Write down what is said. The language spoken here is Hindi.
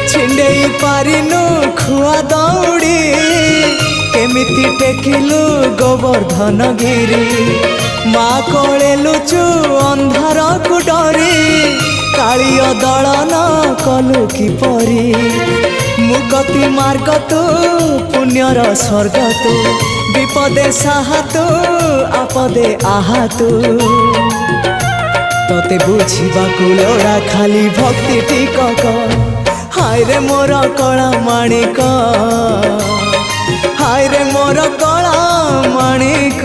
छिंडेई पारिनु खुआ दौड़ी केमिति टेकिलु गोवर्धन गिरी माँ कोले लुचु अंधार को डरी कालिय दलन कलु किपरि मुकति मार्ग तू पुण्यर स्वर्ग तू विपदे साहा तू आपदे आहा तू तोते बुझिबाकु लोड़ा खाली भक्ति टिकक हाय रे मोर कला माणिक हाय रे मोर कला माणिक।